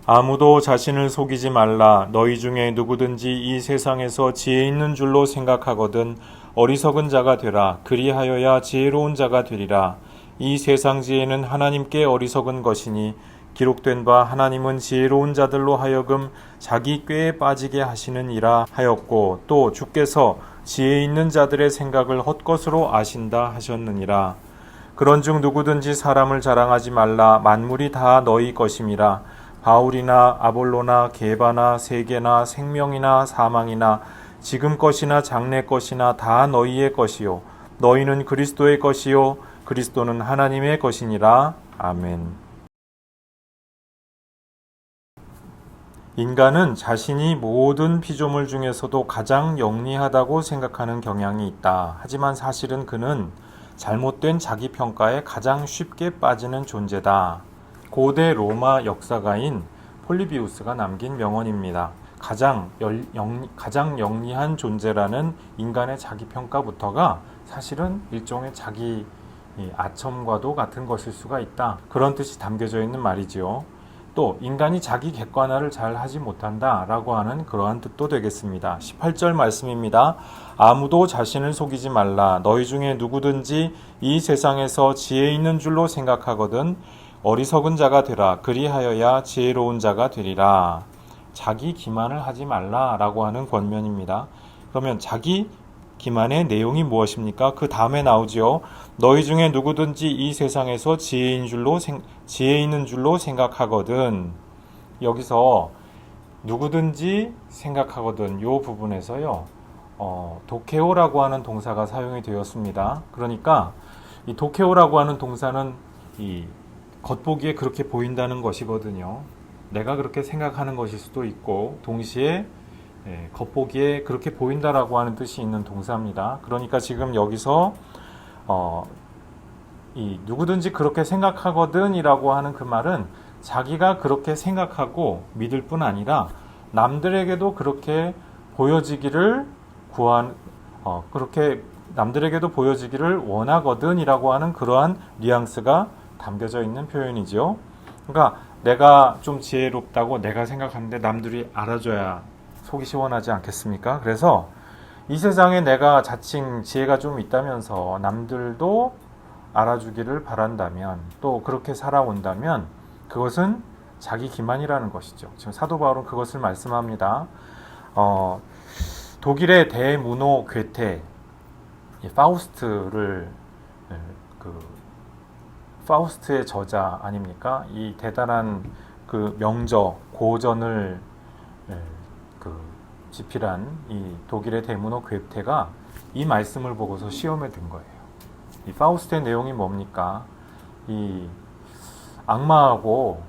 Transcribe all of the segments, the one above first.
아무도 자신을 속이지 말라. 너희 중에 누구든지 이 세상에서 지혜 있는 줄로 생각하거든 어리석은 자가 되라. 그리하여야 지혜로운 자가 되리라. 이 세상 지혜는 하나님께 어리석은 것이니 기록된 바 하나님은 지혜로운 자들로 하여금 자기 꾀에 빠지게 하시느니라 하였고, 또 주께서 지혜 있는 자들의 생각을 헛것으로 아신다 하셨느니라. 그런즉 누구든지 사람을 자랑하지 말라. 만물이 다 너희 것임이라. 바울이나 아볼로나 게바나 세계나 생명이나 사망이나 지금 것이나 장래 것이나 다 너희의 것이요 너희는 그리스도의 것이요 그리스도는 하나님의 것이니라. 아멘. 인간은 자신이 모든 피조물 중에서도 가장 영리하다고 생각하는 경향이 있다. 하지만 사실은 그는 잘못된 자기평가에 가장 쉽게 빠지는 존재다. 고대 로마 역사가인 폴리비우스가 남긴 명언입니다. 가장 영리한 존재라는 인간의 자기평가부터가 사실은 일종의 자기 아첨과도 같은 것일 수가 있다. 그런 뜻이 담겨져 있는 말이지요. 또 인간이 자기 객관화를 잘 하지 못한다 라고 하는 그러한 뜻도 되겠습니다. 18절 말씀입니다. 아무도 자신을 속이지 말라. 너희 중에 누구든지 이 세상에서 지혜 있는 줄로 생각하거든 어리석은 자가 되라. 그리하여야 지혜로운 자가 되리라. 자기 기만을 하지 말라 라고 하는 권면입니다. 그러면 자기 기만의 내용이 무엇입니까? 그 다음에 나오지요. 너희 중에 누구든지 이 세상에서 지혜 있는 줄로 생각하거든. 여기서 누구든지 생각하거든 이 부분에서요. 도케오라고 하는 동사가 사용이 되었습니다. 그러니까 이 도케오라고 하는 동사는 이 겉보기에 그렇게 보인다는 것이거든요. 내가 그렇게 생각하는 것일 수도 있고 동시에 겉보기에 그렇게 보인다라고 하는 뜻이 있는 동사입니다. 그러니까 지금 여기서 이 누구든지 그렇게 생각하거든 이라고 하는 그 말은 자기가 그렇게 생각하고 믿을 뿐 아니라 남들에게도 그렇게 보여지기를 그렇게 남들에게도 보여지기를 원하거든 이라고 하는 그러한 뉘앙스가 담겨져 있는 표현이죠. 그러니까 내가 좀 지혜롭다고 내가 생각하는데 남들이 알아줘야 속이 시원하지 않겠습니까? 그래서 이 세상에 내가 자칭 지혜가 좀 있다면서 남들도 알아주기를 바란다면 또 그렇게 살아온다면 그것은 자기 기만이라는 것이죠. 지금 사도 바울은 그것을 말씀합니다. 독일의 대문호 괴테 파우스트를 파우스트의 저자 아닙니까? 이 대단한 그 명저 고전을 집필한 이 독일의 대문호 괴테가 이 말씀을 보고서 시험에 든 거예요. 이 파우스트의 내용이 뭡니까? 이 악마하고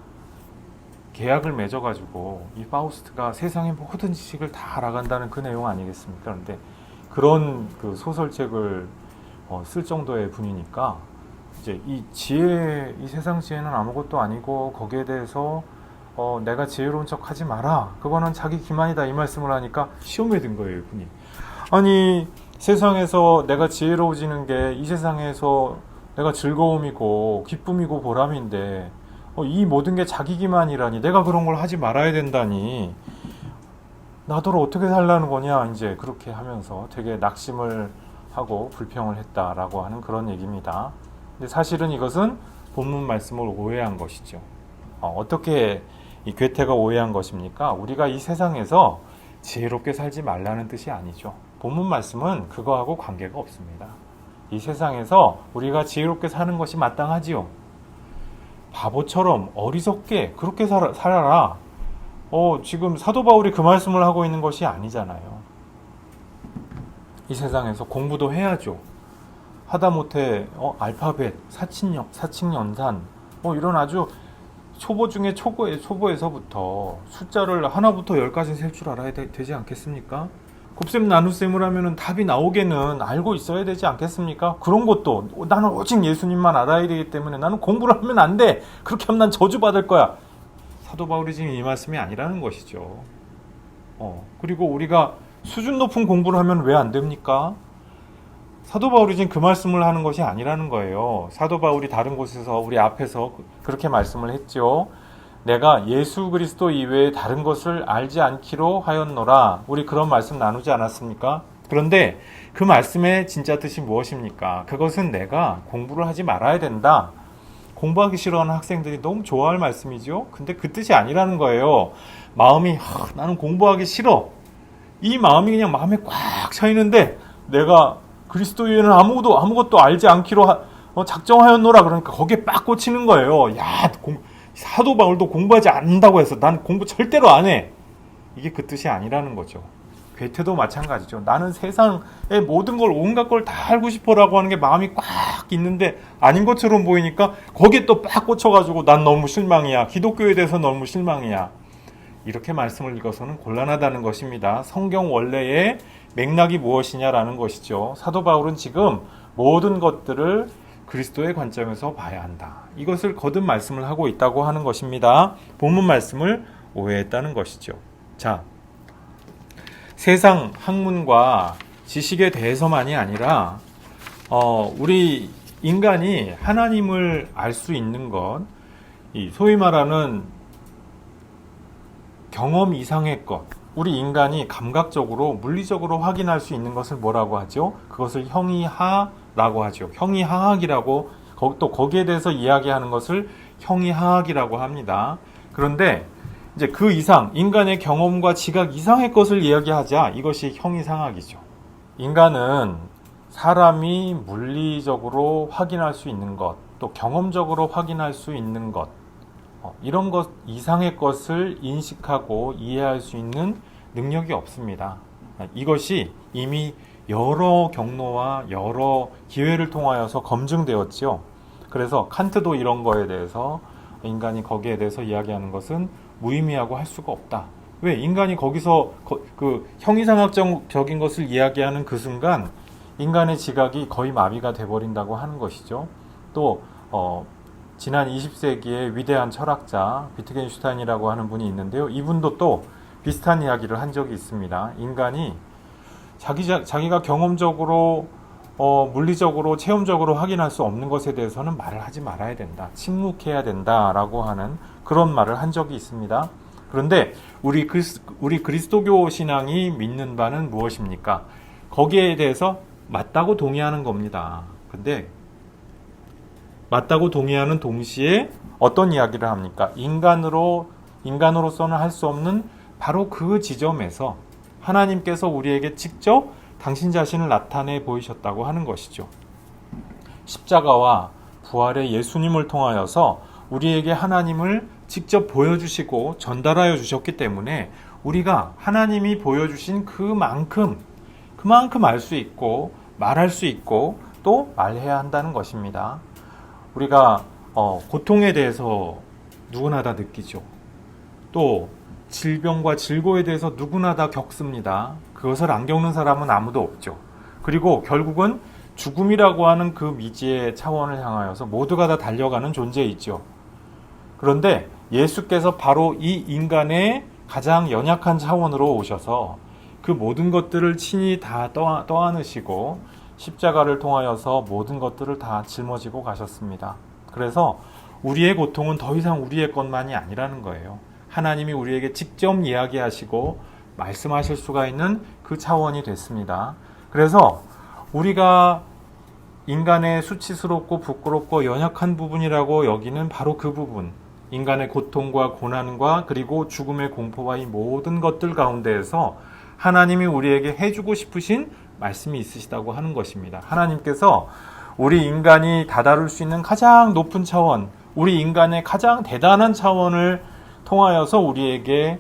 계약을 맺어가지고 이 파우스트가 세상의 모든 지식을 다 알아간다는 그 내용 아니겠습니까? 그런데 그런 그 소설책을 쓸 정도의 분이니까 이제 이 세상 지혜는 아무것도 아니고 거기에 대해서 내가 지혜로운 척 하지 마라. 그거는 자기 기만이다. 이 말씀을 하니까 시험에 든 거예요, 이분이. 아니, 세상에서 내가 지혜로워지는 게 이 세상에서 내가 즐거움이고 기쁨이고 보람인데 이 모든 게 자기 기만이라니 내가 그런 걸 하지 말아야 된다니 나더러 어떻게 살라는 거냐 이제 그렇게 하면서 되게 낙심을 하고 불평을 했다라고 하는 그런 얘기입니다. 근데 사실은 이것은 본문 말씀을 오해한 것이죠. 어떻게 이 괴테가 오해한 것입니까? 우리가 이 세상에서 지혜롭게 살지 말라는 뜻이 아니죠. 본문 말씀은 그거하고 관계가 없습니다. 이 세상에서 우리가 지혜롭게 사는 것이 마땅하지요. 바보처럼 어리석게 그렇게 살아라. 지금 사도 바울이 그 말씀을 하고 있는 것이 아니잖아요. 이 세상에서 공부도 해야죠. 하다못해 알파벳, 사칙연산 이런 아주 초보 중에 초보에서부터 숫자를 하나부터 10까지 셀 줄 알아야 되지 않겠습니까? 곱셈 나눗셈을 하면 답이 나오게는 알고 있어야 되지 않겠습니까? 그런 것도 나는 오직 예수님만 알아야 되기 때문에 나는 공부를 하면 안 돼. 그렇게 하면 난 저주받을 거야. 사도 바울이 지금 이 말씀이 아니라는 것이죠. 그리고 우리가 수준 높은 공부를 하면 왜 안 됩니까? 사도 바울이 지금 그 말씀을 하는 것이 아니라는 거예요. 사도 바울이 다른 곳에서 우리 앞에서 그렇게 말씀을 했죠. 내가 예수 그리스도 이외에 다른 것을 알지 않기로 하였노라. 우리 그런 말씀 나누지 않았습니까? 그런데 그 말씀의 진짜 뜻이 무엇입니까? 그것은 내가 공부를 하지 말아야 된다. 공부하기 싫어하는 학생들이 너무 좋아할 말씀이죠. 근데 그 뜻이 아니라는 거예요. 마음이 나는 공부하기 싫어. 이 마음이 그냥 마음에 꽉 차 있는데 내가 그리스도 이외에는 아무것도 알지 않기로 작정하였노라. 그러니까 거기에 빡 꽂히는 거예요. 야, 사도 바울도 공부하지 않는다고 해서 난 공부 절대로 안 해. 이게 그 뜻이 아니라는 거죠. 괴테도 마찬가지죠. 나는 세상의 모든 걸, 온갖 걸 다 알고 싶어라고 하는 게 마음이 꽉 있는데 아닌 것처럼 보이니까 거기에 또 빡 꽂혀가지고 난 너무 실망이야. 기독교에 대해서 너무 실망이야. 이렇게 말씀을 읽어서는 곤란하다는 것입니다. 성경 원래의 맥락이 무엇이냐라는 것이죠. 사도 바울은 지금 모든 것들을 그리스도의 관점에서 봐야 한다. 이것을 거듭 말씀을 하고 있다고 하는 것입니다. 본문 말씀을 오해했다는 것이죠. 자, 세상 학문과 지식에 대해서만이 아니라 우리 인간이 하나님을 알 수 있는 것, 소위 말하는 경험 이상의 것, 우리 인간이 감각적으로 물리적으로 확인할 수 있는 것을 뭐라고 하죠? 그것을 형이하라고 하죠. 형이하학이라고, 또 거기에 대해서 이야기하는 것을 형이하학이라고 합니다. 그런데 이제 그 이상, 인간의 경험과 지각 이상의 것을 이야기하자, 이것이 형이상학이죠. 인간은 사람이 물리적으로 확인할 수 있는 것, 또 경험적으로 확인할 수 있는 것, 이런 것 이상의 것을 인식하고 이해할 수 있는 능력이 없습니다. 이것이 이미 여러 경로와 여러 기회를 통하여서 검증되었죠. 그래서 칸트도 이런 거에 대해서, 인간이 거기에 대해서 이야기하는 것은 무의미하고 할 수가 없다. 왜? 인간이 거기서 그 형이상학적인 것을 이야기하는 그 순간 인간의 지각이 거의 마비가 돼버린다고 하는 것이죠. 또 지난 20세기의 위대한 철학자 비트겐슈타인이라고 하는 분이 있는데요. 이분도 또 비슷한 이야기를 한 적이 있습니다. 인간이 자기가 경험적으로 물리적으로 체험적으로 확인할 수 없는 것에 대해서는 말을 하지 말아야 된다. 침묵해야 된다라고 하는 그런 말을 한 적이 있습니다. 그런데 우리 그리스도교 신앙이 믿는 바는 무엇입니까? 거기에 대해서 맞다고 동의하는 겁니다. 근데 맞다고 동의하는 동시에 어떤 이야기를 합니까? 인간으로서는 할 수 없는 바로 그 지점에서 하나님께서 우리에게 직접 당신 자신을 나타내 보이셨다고 하는 것이죠. 십자가와 부활의 예수님을 통하여서 우리에게 하나님을 직접 보여주시고 전달하여 주셨기 때문에 우리가 하나님이 보여주신 그만큼 알 수 있고 말할 수 있고 또 말해야 한다는 것입니다. 우리가 고통에 대해서 누구나 다 느끼죠. 또 질병과 질고에 대해서 누구나 다 겪습니다. 그것을 안 겪는 사람은 아무도 없죠. 그리고 결국은 죽음이라고 하는 그 미지의 차원을 향하여서 모두가 다 달려가는 존재이죠. 그런데 예수께서 바로 이 인간의 가장 연약한 차원으로 오셔서 그 모든 것들을 친히 다 떠안으시고 십자가를 통하여서 모든 것들을 다 짊어지고 가셨습니다. 그래서 우리의 고통은 더 이상 우리의 것만이 아니라는 거예요. 하나님이 우리에게 직접 이야기하시고 말씀하실 수가 있는 그 차원이 됐습니다. 그래서 우리가 인간의 수치스럽고 부끄럽고 연약한 부분이라고 여기는 바로 그 부분, 인간의 고통과 고난과 그리고 죽음의 공포와 이 모든 것들 가운데에서 하나님이 우리에게 해주고 싶으신 말씀이 있으시다고 하는 것입니다. 하나님께서 우리 인간이 다다룰 수 있는 가장 높은 차원, 우리 인간의 가장 대단한 차원을 통하여서 우리에게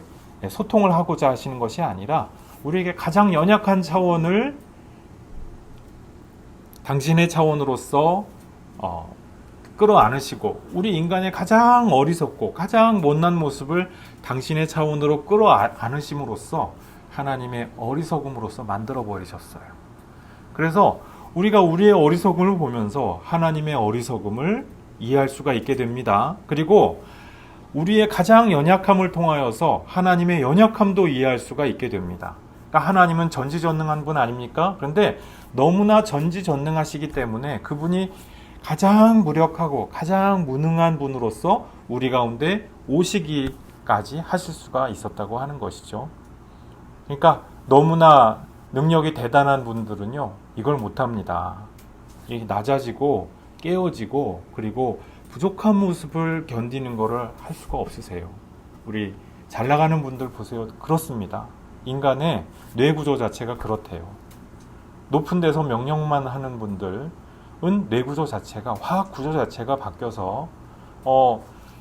소통을 하고자 하시는 것이 아니라 우리에게 가장 연약한 차원을 당신의 차원으로서 끌어안으시고 우리 인간의 가장 어리석고 가장 못난 모습을 당신의 차원으로 끌어안으심으로써 하나님의 어리석음으로써 만들어버리셨어요. 그래서 우리가 우리의 어리석음을 보면서 하나님의 어리석음을 이해할 수가 있게 됩니다. 그리고 우리의 가장 연약함을 통하여서 하나님의 연약함도 이해할 수가 있게 됩니다. 그러니까 하나님은 전지전능한 분 아닙니까? 그런데 너무나 전지전능하시기 때문에 그분이 가장 무력하고 가장 무능한 분으로서 우리 가운데 오시기까지 하실 수가 있었다고 하는 것이죠. 그러니까 너무나 능력이 대단한 분들은요, 이걸 못합니다. 낮아지고 깨어지고 그리고 부족한 모습을 견디는 것을 할 수가 없으세요. 우리 잘 나가는 분들 보세요. 그렇습니다. 인간의 뇌 구조 자체가 그렇대요. 높은 데서 명령만 하는 분들은 뇌 구조 자체가, 화학 구조 자체가 바뀌어서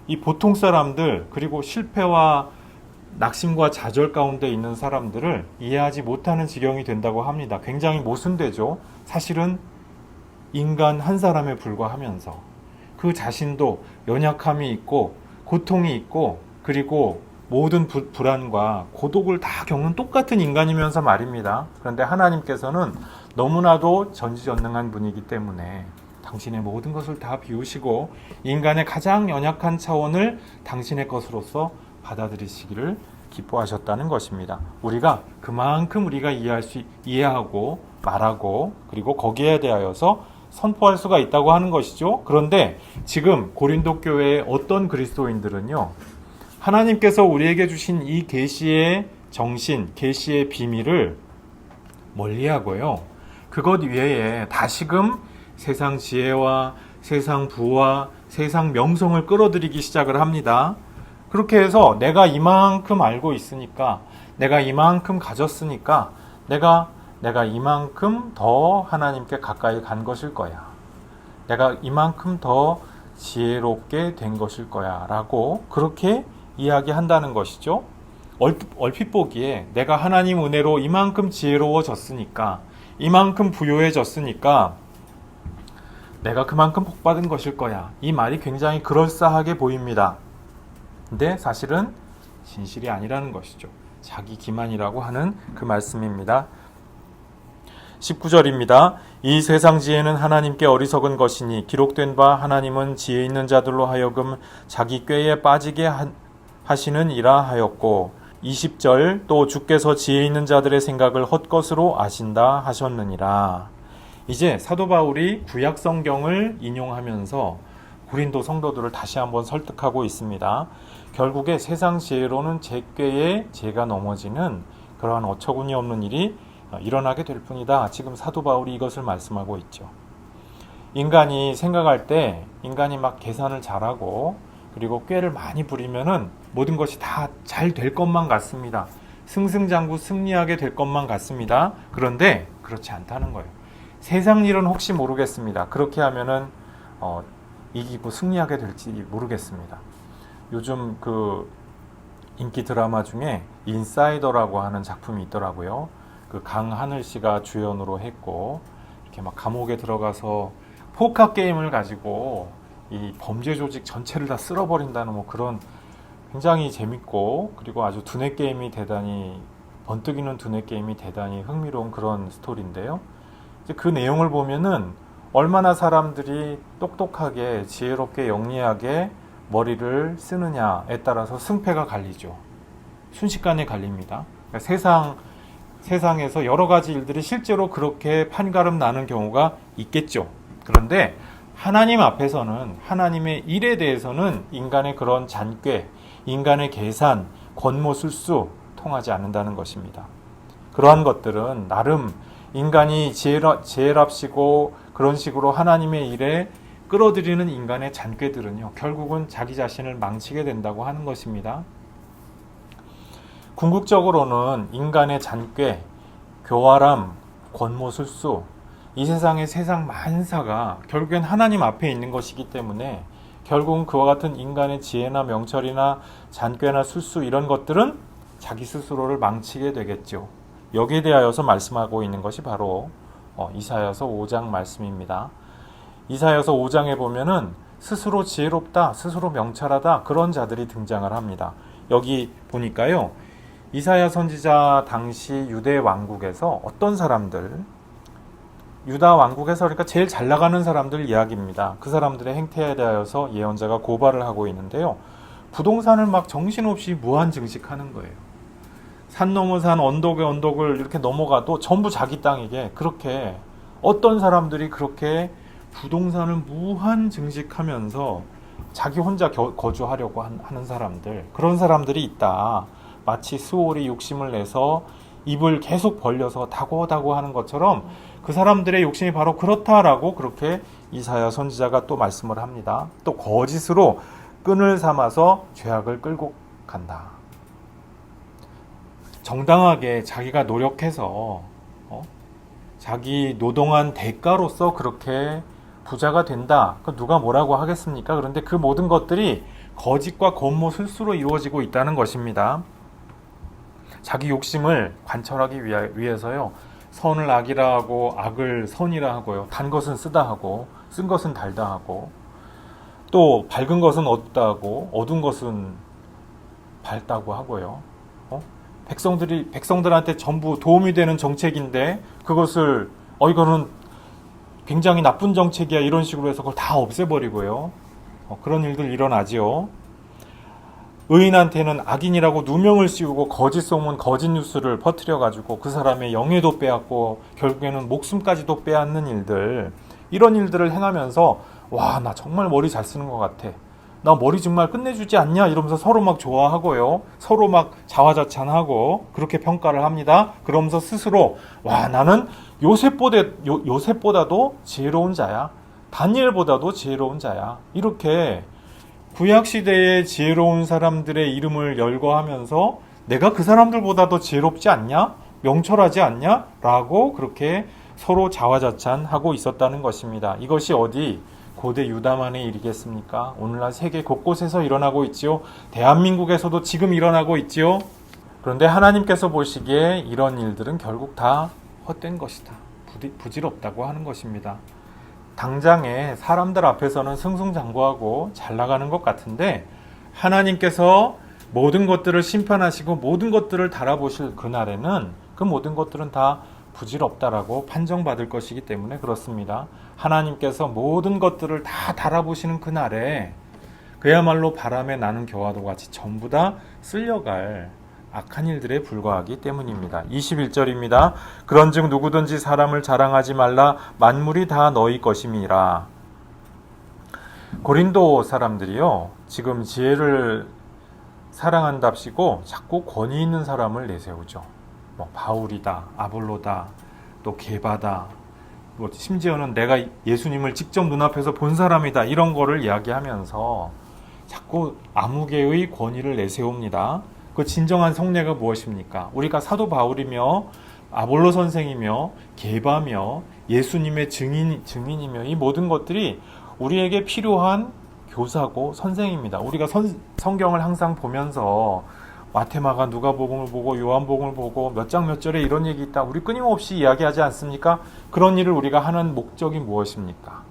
이 보통 사람들, 그리고 실패와 낙심과 좌절 가운데 있는 사람들을 이해하지 못하는 지경이 된다고 합니다. 굉장히 모순되죠. 사실은 인간 한 사람에 불과하면서 그 자신도 연약함이 있고 고통이 있고 그리고 모든 불안과 고독을 다 겪는 똑같은 인간이면서 말입니다. 그런데 하나님께서는 너무나도 전지전능한 분이기 때문에 당신의 모든 것을 다 비우시고 인간의 가장 연약한 차원을 당신의 것으로서 받아들이시기를 기뻐하셨다는 것입니다. 우리가 그만큼 우리가 이해하고 말하고 그리고 거기에 대하여서 선포할 수가 있다고 하는 것이죠. 그런데 지금 고린도 교회의 어떤 그리스도인들은요, 하나님께서 우리에게 주신 이 계시의 정신, 계시의 비밀을 멀리하고요, 그것 외에 다시금 세상 지혜와 세상 부와 세상 명성을 끌어들이기 시작을 합니다. 그렇게 해서 내가 이만큼 알고 있으니까, 내가 이만큼 가졌으니까 내가 이만큼 더 하나님께 가까이 간 것일 거야. 내가 이만큼 더 지혜롭게 된 것일 거야 라고 그렇게 이야기한다는 것이죠. 얼핏 보기에 내가 하나님 은혜로 이만큼 지혜로워졌으니까, 이만큼 부유해졌으니까 내가 그만큼 복받은 것일 거야. 이 말이 굉장히 그럴싸하게 보입니다. 근데 사실은 진실이 아니라는 것이죠. 자기 기만이라고 하는 그 말씀입니다. 19절입니다. 이 세상 지혜는 하나님께 어리석은 것이니 기록된 바 하나님은 지혜 있는 자들로 하여금 자기 꾀에 빠지게 하시는 이라 하였고, 20절 또 주께서 지혜 있는 자들의 생각을 헛것으로 아신다 하셨느니라. 이제 사도 바울이 구약 성경을 인용하면서 고린도 성도들을 다시 한번 설득하고 있습니다. 결국에 세상 지혜로는 제 꾀에 제가 넘어지는 그러한 어처구니 없는 일이 일어나게 될 뿐이다. 지금 사도 바울이 이것을 말씀하고 있죠. 인간이 생각할 때 인간이 막 계산을 잘하고 그리고 꾀를 많이 부리면은 모든 것이 다 잘 될 것만 같습니다. 승승장구 승리하게 될 것만 같습니다. 그런데 그렇지 않다는 거예요. 세상 일은 혹시 모르겠습니다. 그렇게 하면은 이기고 승리하게 될지 모르겠습니다. 요즘 그 인기 드라마 중에 인사이더라고 하는 작품이 있더라고요. 그 강하늘 씨가 주연으로 했고, 이렇게 막 감옥에 들어가서 포커 게임을 가지고 이 범죄 조직 전체를 다 쓸어버린다는 뭐 그런 굉장히 재밌고, 그리고 아주 두뇌 게임이 대단히 번뜩이는 두뇌 게임이 대단히 흥미로운 그런 스토리인데요. 이제 그 내용을 보면은 얼마나 사람들이 똑똑하게 지혜롭게 영리하게 머리를 쓰느냐에 따라서 승패가 갈리죠. 순식간에 갈립니다. 그러니까 세상에서 여러 가지 일들이 실제로 그렇게 판가름 나는 경우가 있겠죠. 그런데 하나님 앞에서는, 하나님의 일에 대해서는 인간의 그런 잔꾀, 인간의 계산, 권모술수 통하지 않는다는 것입니다. 그러한 것들은 나름 인간이 지혜랍시고 그런 식으로 하나님의 일에 끌어들이는 인간의 잔꾀들은요, 결국은 자기 자신을 망치게 된다고 하는 것입니다. 궁극적으로는 인간의 잔꾀, 교활함, 권모술수, 이 세상의 세상 만사가 결국엔 하나님 앞에 있는 것이기 때문에 결국은 그와 같은 인간의 지혜나 명철이나 잔꾀나 술수 이런 것들은 자기 스스로를 망치게 되겠죠. 여기에 대하여서 말씀하고 있는 것이 바로 이사야서 5장 말씀입니다. 이사야서 5장에 보면은 스스로 지혜롭다, 스스로 명철하다 그런 자들이 등장을 합니다. 여기 보니까요, 이사야 선지자 당시 유대 왕국에서 어떤 사람들, 유다 왕국에서 그러니까 제일 잘 나가는 사람들 이야기입니다. 그 사람들의 행태에 대하여서 예언자가 고발을 하고 있는데요. 부동산을 막 정신없이 무한 증식하는 거예요. 산 넘어 산, 언덕에 언덕을 이렇게 넘어가도 전부 자기 땅이게, 그렇게 어떤 사람들이 그렇게 부동산을 무한 증식하면서 자기 혼자 거주하려고 하는 사람들, 그런 사람들이 있다. 마치 스올이 욕심을 내서 입을 계속 벌려서 다고다고 하는 것처럼 그 사람들의 욕심이 바로 그렇다라고 그렇게 이사야 선지자가 또 말씀을 합니다. 또 거짓으로 끈을 삼아서 죄악을 끌고 간다. 정당하게 자기가 노력해서 자기 노동한 대가로서 그렇게 부자가 된다. 누가 뭐라고 하겠습니까? 그런데 그 모든 것들이 거짓과 권모 술수로 이루어지고 있다는 것입니다. 자기 욕심을 관철하기 위해서요. 선을 악이라 하고 악을 선이라 하고요. 단 것은 쓰다 하고 쓴 것은 달다 하고 또 밝은 것은 어둡다 하고 어두운 것은 밝다고 하고요. 백성들한테 전부 도움이 되는 정책인데 그것을 이거는 굉장히 나쁜 정책이야 이런 식으로 해서 그걸 다 없애버리고요. 그런 일들 일어나지요. 의인한테는 악인이라고 누명을 씌우고 거짓 소문, 거짓 뉴스를 퍼뜨려가지고 그 사람의 영예도 빼앗고 결국에는 목숨까지도 빼앗는 일들, 이런 일들을 행하면서 와, 나 정말 머리 잘 쓰는 것 같아. 나 머리 정말 끝내주지 않냐? 이러면서 서로 막 좋아하고요. 서로 막 자화자찬하고 그렇게 평가를 합니다. 그러면서 스스로 와, 나는 요셉보다도 지혜로운 자야. 다니엘보다도 지혜로운 자야. 이렇게 구약시대의 지혜로운 사람들의 이름을 열거하면서 내가 그 사람들보다도 지혜롭지 않냐? 명철하지 않냐? 라고 그렇게 서로 자화자찬하고 있었다는 것입니다. 이것이 어디 고대 유다만의 일이겠습니까? 오늘날 세계 곳곳에서 일어나고 있지요. 대한민국에서도 지금 일어나고 있지요. 그런데 하나님께서 보시기에 이런 일들은 결국 다 헛된 것이다. 부질없다고 하는 것입니다. 당장에 사람들 앞에서는 승승장구하고 잘 나가는 것 같은데 하나님께서 모든 것들을 심판하시고 모든 것들을 달아보실 그날에는 그 모든 것들은 다 부질없다라고 판정받을 것이기 때문에 그렇습니다. 하나님께서 모든 것들을 다 달아보시는 그날에 그야말로 바람에 나는 겨와도 같이 전부 다 쓸려갈 악한 일들에 불과하기 때문입니다. 21절입니다. 그런즉 누구든지 사람을 자랑하지 말라. 만물이 다 너희 것임이라. 고린도 사람들이요, 지금 지혜를 사랑한답시고 자꾸 권위 있는 사람을 내세우죠. 바울이다, 아볼로다, 또 게바다, 심지어는 내가 예수님을 직접 눈앞에서 본 사람이다, 이런 거를 이야기하면서 자꾸 아무개의 권위를 내세웁니다. 그 진정한 성례가 무엇입니까? 우리가 사도 바울이며 아볼로 선생이며 게바며 예수님의 증인이며 이 모든 것들이 우리에게 필요한 교사고 선생입니다. 우리가 성경을 항상 보면서 마테마가 누가복음을 보고 요한복음을 보고 몇 장 몇 절에 이런 얘기 있다. 우리 끊임없이 이야기하지 않습니까? 그런 일을 우리가 하는 목적이 무엇입니까?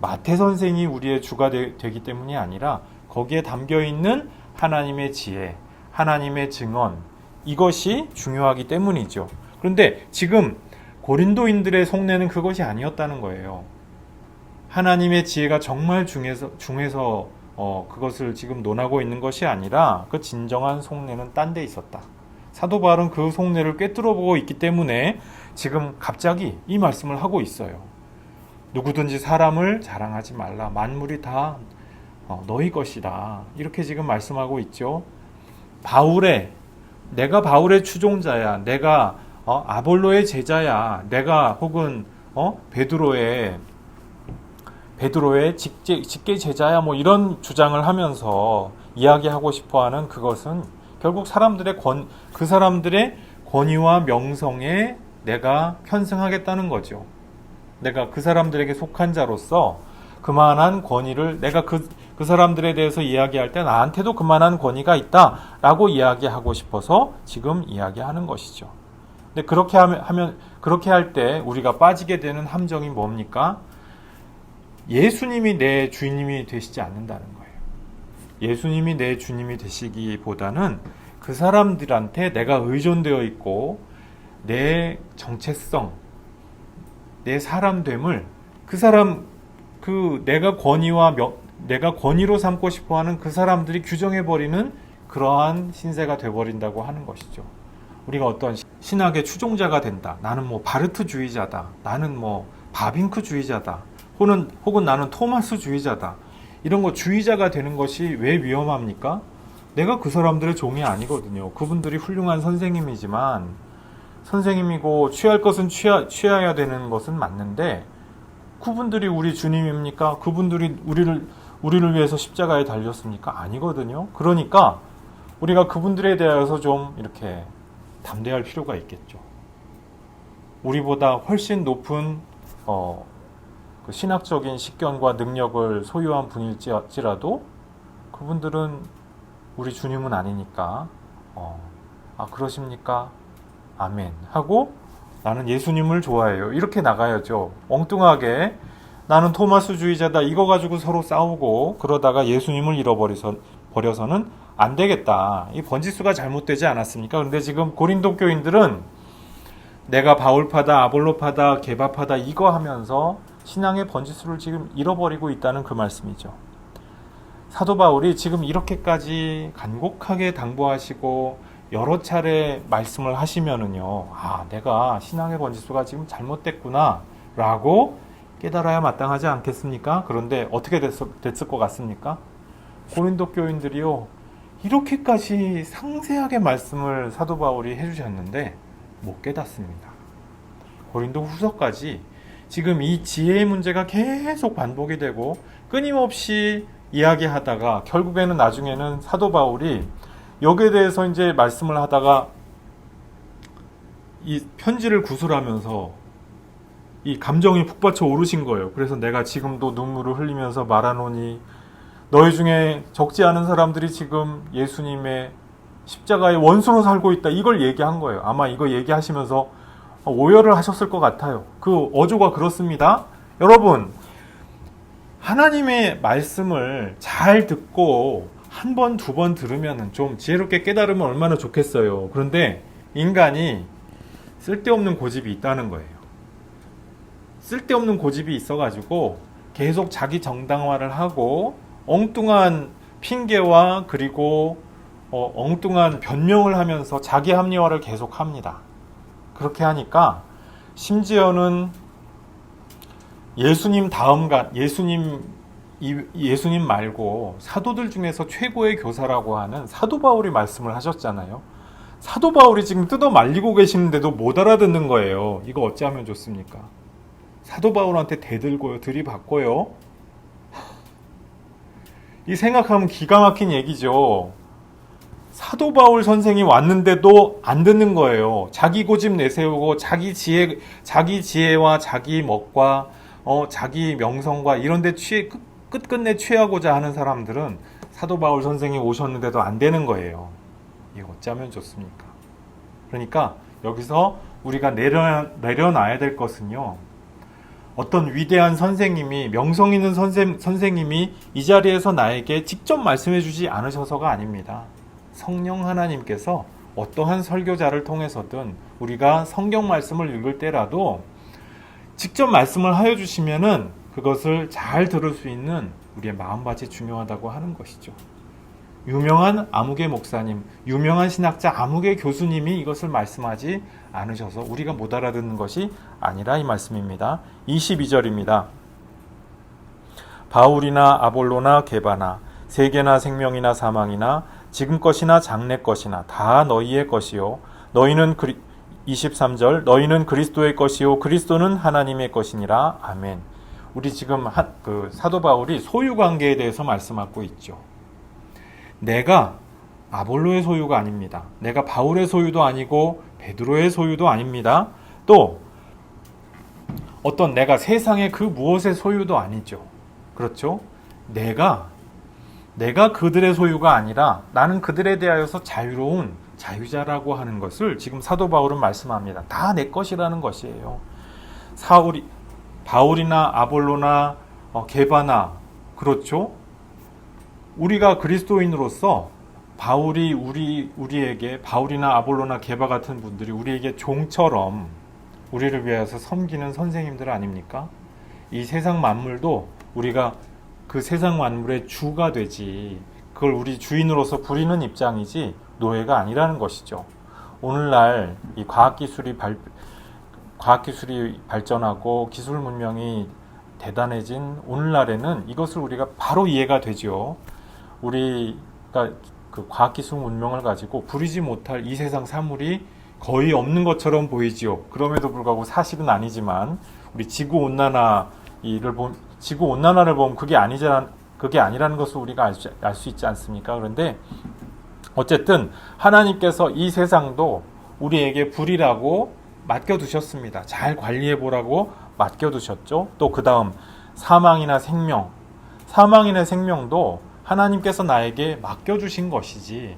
마태 선생이 우리의 주가 되기 때문이 아니라 거기에 담겨있는 하나님의 지혜, 하나님의 증언, 이것이 중요하기 때문이죠. 그런데 지금 고린도인들의 속내는 그것이 아니었다는 거예요. 하나님의 지혜가 정말 중해서 그것을 지금 논하고 있는 것이 아니라 그 진정한 속내는 딴 데 있었다. 사도 바울은 그 속내를 꿰뚫어보고 있기 때문에 지금 갑자기 이 말씀을 하고 있어요. 누구든지 사람을 자랑하지 말라. 만물이 다 너희 것이다. 이렇게 지금 말씀하고 있죠. 내가 바울의 추종자야. 내가 아볼로의 제자야. 내가 혹은 베드로의 직계 제자야. 이런 주장을 하면서 이야기하고 싶어하는 그것은 결국 그 사람들의 권위와 명성에 내가 편승하겠다는 거죠. 내가 그 사람들에게 속한 자로서 그만한 권위를 내가 그 사람들에 대해서 이야기할 때 나한테도 그만한 권위가 있다라고 이야기하고 싶어서 지금 이야기하는 것이죠. 근데 그렇게 할 때 우리가 빠지게 되는 함정이 뭡니까? 예수님이 내 주님이 되시지 않는다는 거예요. 예수님이 내 주님이 되시기보다는 그 사람들한테 내가 의존되어 있고 내 정체성, 내 사람됨을 내가 권위로 삼고 싶어하는 그 사람들이 규정해버리는 그러한 신세가 되어버린다고 하는 것이죠. 우리가 어떤 신학의 추종자가 된다. 나는 바르트주의자다. 나는 바빙크주의자다. 혹은 나는 토마스주의자다. 이런 거 주의자가 되는 것이 왜 위험합니까? 내가 그 사람들의 종이 아니거든요. 그분들이 훌륭한 선생님이지만 선생님이고 취할 것은 취해야 되는 것은 맞는데 그분들이 우리 주님입니까? 그분들이 우리를 위해서 십자가에 달렸습니까? 아니거든요. 그러니까 우리가 그분들에 대해서 좀 이렇게 담대할 필요가 있겠죠. 우리보다 훨씬 높은 그 신학적인 식견과 능력을 소유한 분일지라도 그분들은 우리 주님은 아니니까 그러십니까? 아멘 하고 나는 예수님을 좋아해요. 이렇게 나가야죠. 엉뚱하게 나는 토마스주의자다 이거 가지고 서로 싸우고 그러다가 예수님을 잃어버려서는 안 되겠다. 이 번지수가 잘못되지 않았습니까? 그런데 지금 고린도 교인들은 내가 바울파다, 아볼로파다, 게바파다 이거 하면서 신앙의 번지수를 지금 잃어버리고 있다는 그 말씀이죠. 사도 바울이 지금 이렇게까지 간곡하게 당부하시고 여러 차례 말씀을 하시면은요, 내가 신앙의 번지수가 지금 잘못됐구나 라고 깨달아야 마땅하지 않겠습니까? 그런데 어떻게 됐을 것 같습니까? 고린도 교인들이요, 이렇게까지 상세하게 말씀을 사도 바울이 해주셨는데 못 깨닫습니다. 고린도 후서까지 지금 이 지혜의 문제가 계속 반복이 되고 끊임없이 이야기하다가 결국에는 나중에는 사도 바울이 여기에 대해서 이제 말씀을 하다가 이 편지를 구술하면서 이 감정이 북받쳐 오르신 거예요. 그래서 내가 지금도 눈물을 흘리면서 말하노니 너희 중에 적지 않은 사람들이 지금 예수님의 십자가의 원수로 살고 있다. 이걸 얘기한 거예요. 아마 이거 얘기하시면서 오열을 하셨을 것 같아요. 그 어조가 그렇습니다. 여러분, 하나님의 말씀을 잘 듣고 한 번, 두 번 들으면 좀 지혜롭게 깨달으면 얼마나 좋겠어요. 그런데 인간이 쓸데없는 고집이 있다는 거예요. 쓸데없는 고집이 있어가지고 계속 자기 정당화를 하고 엉뚱한 핑계와 그리고 엉뚱한 변명을 하면서 자기 합리화를 계속 합니다. 그렇게 하니까 심지어는 예수님 말고 사도들 중에서 최고의 교사라고 하는 사도 바울이 말씀을 하셨잖아요. 사도 바울이 지금 뜯어 말리고 계시는데도 못 알아듣는 거예요. 이거 어찌하면 좋습니까? 사도 바울한테 대들고요, 들이받고요. 이 생각하면 기가 막힌 얘기죠. 사도 바울 선생이 왔는데도 안 듣는 거예요. 자기 고집 내세우고 자기 지혜와 자기 멋과 자기 명성과 이런 데 끝끝내 취하고자 하는 사람들은 사도 바울 선생이 오셨는데도 안 되는 거예요. 이거 어쩌면 좋습니까? 그러니까 여기서 우리가 내려놔야 될 것은요, 어떤 위대한 선생님이, 명성 있는 선생님이 이 자리에서 나에게 직접 말씀해 주지 않으셔서가 아닙니다. 성령 하나님께서 어떠한 설교자를 통해서든 우리가 성경 말씀을 읽을 때라도 직접 말씀을 하여 주시면은 그것을 잘 들을 수 있는 우리의 마음밭이 중요하다고 하는 것이죠. 유명한 아무개 목사님, 유명한 신학자 아무개 교수님이 이것을 말씀하지 않으셔서 우리가 못 알아듣는 것이 아니라 이 말씀입니다. 22절입니다. 바울이나 아볼로나 게바나 세계나 생명이나 사망이나 지금 것이나 장래 것이나 다 너희의 것이요 23절 너희는 그리스도의 것이요 그리스도는 하나님의 것이니라. 아멘. 우리 지금 사도 바울이 소유관계에 대해서 말씀하고 있죠. 내가 아볼로의 소유가 아닙니다. 내가 바울의 소유도 아니고 베드로의 소유도 아닙니다. 또 어떤 내가 세상의 그 무엇의 소유도 아니죠. 그렇죠? 내가 그들의 소유가 아니라 나는 그들에 대하여서 자유로운 자유자라고 하는 것을 지금 사도 바울은 말씀합니다. 다 내 것이라는 것이에요. 바울이나 아볼로나 게바나, 그렇죠? 우리가 그리스도인으로서 바울이 우리에게, 바울이나 아볼로나 게바 같은 분들이 우리에게 종처럼 우리를 위해서 섬기는 선생님들 아닙니까? 이 세상 만물도 우리가 그 세상 만물의 주가 되지, 그걸 우리 주인으로서 부리는 입장이지 노예가 아니라는 것이죠. 오늘날 이 과학기술이 발전하고 기술 문명이 대단해진 오늘날에는 이것을 우리가 바로 이해가 되죠. 우리가 그 과학기술 문명을 가지고 부리지 못할 이 세상 사물이 거의 없는 것처럼 보이지요. 그럼에도 불구하고 사실은 아니지만 우리 지구 온난화를 보면 그게 아니라는 것을 우리가 알 수 있지 않습니까? 그런데 어쨌든 하나님께서 이 세상도 우리에게 불이라고 맡겨두셨습니다. 잘 관리해보라고 맡겨두셨죠. 또 그 다음 사망이나 생명도 하나님께서 나에게 맡겨주신 것이지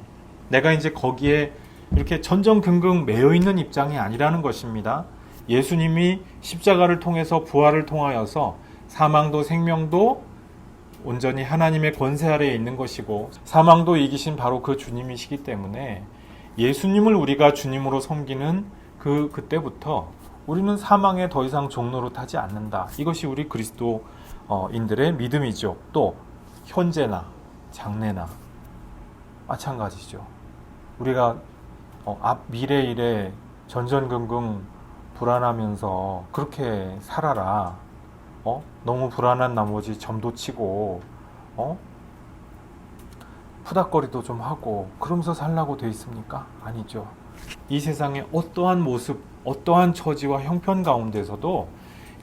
내가 이제 거기에 이렇게 전전긍긍 매여있는 입장이 아니라는 것입니다. 예수님이 십자가를 통해서 부활을 통하여서 사망도 생명도 온전히 하나님의 권세 아래에 있는 것이고 사망도 이기신 바로 그 주님이시기 때문에 예수님을 우리가 주님으로 섬기는 그때부터 우리는 사망에 더 이상 종노릇하지 않는다. 이것이 우리 그리스도인들의 믿음이죠. 또 현재나 장래나 마찬가지죠. 우리가 앞 미래 일에 전전긍긍 불안하면서 그렇게 살아라. 너무 불안한 나머지 점도 치고 푸닥거리도 좀 하고 그러면서 살라고 돼 있습니까? 아니죠. 이 세상의 어떠한 모습, 어떠한 처지와 형편 가운데서도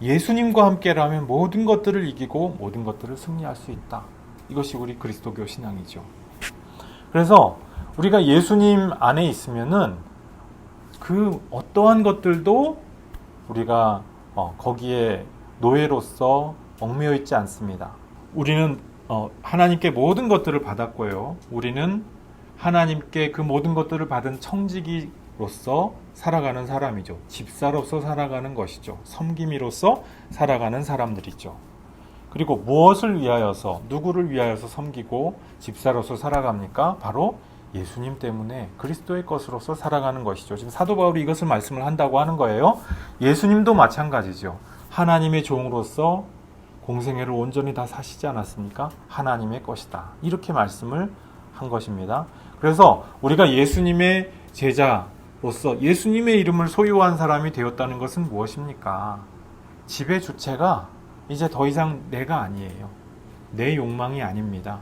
예수님과 함께라면 모든 것들을 이기고 모든 것들을 승리할 수 있다. 이것이 우리 그리스도교 신앙이죠. 그래서 우리가 예수님 안에 있으면은 그 어떠한 것들도 우리가 거기에 노예로서 얽매여 있지 않습니다. 우리는 하나님께 모든 것들을 받았고요. 우리는 하나님께 그 모든 것들을 받은 청지기로서 살아가는 사람이죠. 집사로서 살아가는 것이죠. 섬김이로서 살아가는 사람들이죠. 그리고 무엇을 위하여서 누구를 위하여서 섬기고 집사로서 살아갑니까? 바로 예수님 때문에 그리스도의 것으로서 살아가는 것이죠. 지금 사도 바울이 이것을 말씀을 한다고 하는 거예요. 예수님도 마찬가지죠. 하나님의 종으로서 공생애를 온전히 다 사시지 않았습니까? 하나님의 것이다. 이렇게 말씀을 한 것입니다. 그래서 우리가 예수님의 제자로서 예수님의 이름을 소유한 사람이 되었다는 것은 무엇입니까? 지배 주체가 이제 더 이상 내가 아니에요. 내 욕망이 아닙니다.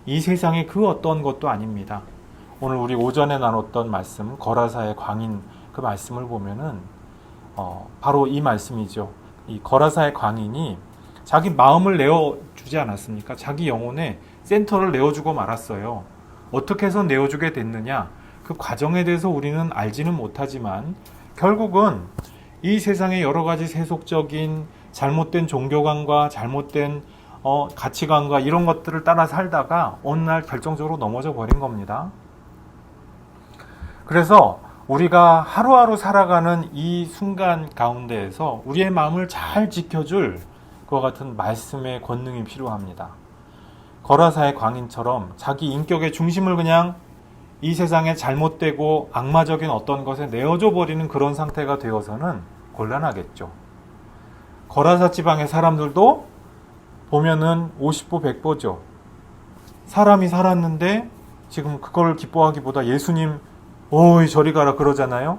이 세상의 그 어떤 것도 아닙니다. 오늘 우리 오전에 나눴던 말씀, 거라사의 광인 그 말씀을 보면은 바로 이 말씀이죠. 이 거라사의 광인이 자기 마음을 내어주지 않았습니까? 자기 영혼에 센터를 내어주고 말았어요. 어떻게 해서 내어주게 됐느냐? 그 과정에 대해서 우리는 알지는 못하지만 결국은 이 세상의 여러 가지 세속적인 잘못된 종교관과 잘못된 가치관과 이런 것들을 따라 살다가 어느 날 결정적으로 넘어져 버린 겁니다. 그래서 우리가 하루하루 살아가는 이 순간 가운데에서 우리의 마음을 잘 지켜줄 그와 같은 말씀의 권능이 필요합니다. 거라사의 광인처럼 자기 인격의 중심을 그냥 이 세상에 잘못되고 악마적인 어떤 것에 내어줘 버리는 그런 상태가 되어서는 곤란하겠죠. 거라사 지방의 사람들도 보면은 50보 100보죠. 사람이 살았는데 지금 그걸 기뻐하기보다 예수님 어이 저리 가라 그러잖아요.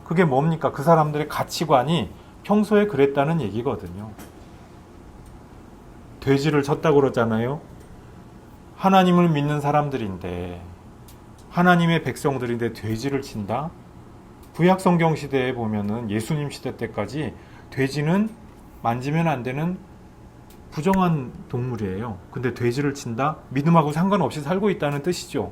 그게 뭡니까? 그 사람들의 가치관이 평소에 그랬다는 얘기거든요. 돼지를 쳤다고 그러잖아요. 하나님을 믿는 사람들인데 하나님의 백성들인데 돼지를 친다? 구약 성경 시대에 보면은 예수님 시대 때까지 돼지는 만지면 안 되는 부정한 동물이에요. 근데 돼지를 친다? 믿음하고 상관없이 살고 있다는 뜻이죠.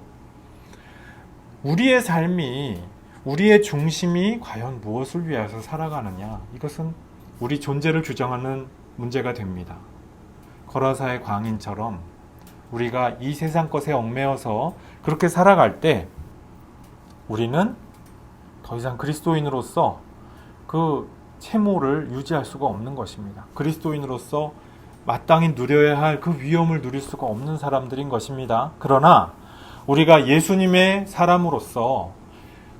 우리의 삶이, 우리의 중심이 과연 무엇을 위해서 살아가느냐? 이것은 우리 존재를 규정하는 문제가 됩니다. 거라사의 광인처럼 우리가 이 세상 것에 얽매여서 그렇게 살아갈 때 우리는 더 이상 그리스도인으로서 그 채모를 유지할 수가 없는 것입니다. 그리스도인으로서 마땅히 누려야 할 그 위엄을 누릴 수가 없는 사람들인 것입니다. 그러나 우리가 예수님의 사람으로서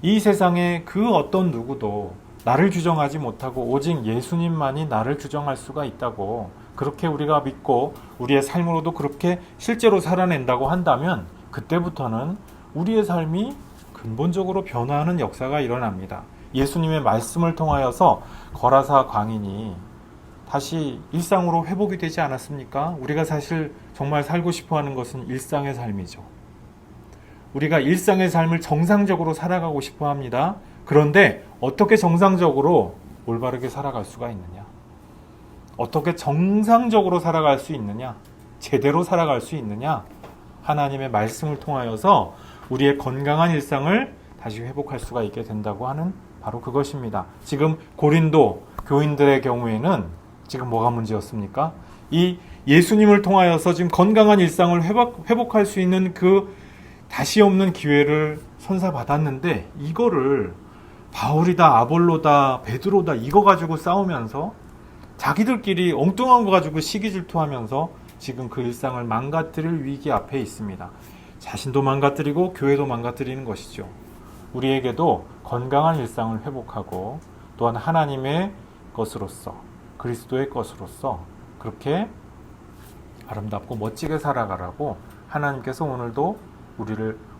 이 세상에 그 어떤 누구도 나를 규정하지 못하고 오직 예수님만이 나를 규정할 수가 있다고 그렇게 우리가 믿고 우리의 삶으로도 그렇게 실제로 살아낸다고 한다면 그때부터는 우리의 삶이 근본적으로 변화하는 역사가 일어납니다. 예수님의 말씀을 통하여서 거라사 광인이 다시 일상으로 회복이 되지 않았습니까? 우리가 사실 정말 살고 싶어 하는 것은 일상의 삶이죠. 우리가 일상의 삶을 정상적으로 살아가고 싶어 합니다. 그런데 어떻게 정상적으로 올바르게 살아갈 수가 있느냐? 어떻게 정상적으로 살아갈 수 있느냐? 제대로 살아갈 수 있느냐? 하나님의 말씀을 통하여서 우리의 건강한 일상을 다시 회복할 수가 있게 된다고 하는 바로 그것입니다. 지금 고린도 교인들의 경우에는 지금 뭐가 문제였습니까? 이 예수님을 통하여서 지금 건강한 일상을 회복할 수 있는 그 다시 없는 기회를 선사받았는데 이거를 바울이다, 아볼로다, 베드로다 이거 가지고 싸우면서 자기들끼리 엉뚱한 거 가지고 시기질투하면서 지금 그 일상을 망가뜨릴 위기 앞에 있습니다. 자신도 망가뜨리고 교회도 망가뜨리는 것이죠. 우리에게도 건강한 일상을 회복하고 또한 하나님의 것으로서 그리스도의 것으로서 그렇게 아름답고 멋지게 살아가라고 하나님께서 오늘도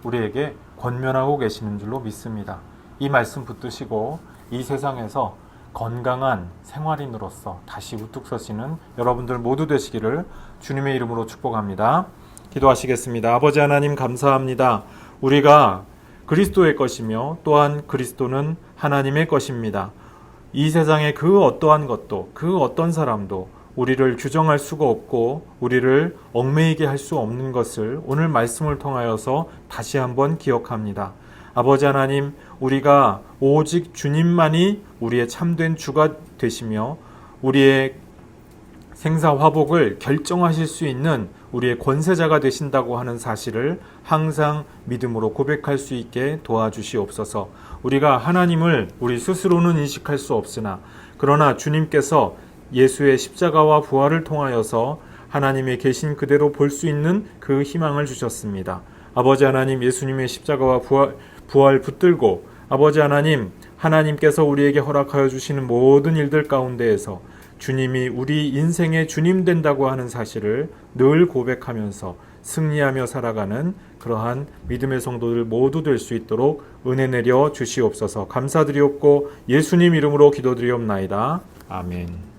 우리에게 권면하고 계시는 줄로 믿습니다. 이 말씀 붙드시고 이 세상에서 건강한 생활인으로서 다시 우뚝 서시는 여러분들 모두 되시기를 주님의 이름으로 축복합니다. 기도하시겠습니다. 아버지 하나님 감사합니다. 우리가 그리스도의 것이며 또한 그리스도는 하나님의 것입니다. 이 세상의 그 어떠한 것도 그 어떤 사람도 우리를 규정할 수가 없고 우리를 얽매이게 할 수 없는 것을 오늘 말씀을 통하여서 다시 한번 기억합니다. 아버지 하나님, 우리가 오직 주님만이 우리의 참된 주가 되시며 우리의 생사화복을 결정하실 수 있는 우리의 권세자가 되신다고 하는 사실을 항상 믿음으로 고백할 수 있게 도와주시옵소서. 우리가 하나님을 우리 스스로는 인식할 수 없으나 그러나 주님께서 예수의 십자가와 부활을 통하여서 하나님의 계신 그대로 볼 수 있는 그 희망을 주셨습니다. 아버지 하나님, 예수님의 십자가와 부활 붙들고 아버지 하나님, 하나님께서 우리에게 허락하여 주시는 모든 일들 가운데에서 주님이 우리 인생의 주님 된다고 하는 사실을 늘 고백하면서 승리하며 살아가는 그러한 믿음의 성도들 모두 될 수 있도록 은혜 내려 주시옵소서. 감사드리옵고 예수님 이름으로 기도드리옵나이다. 아멘.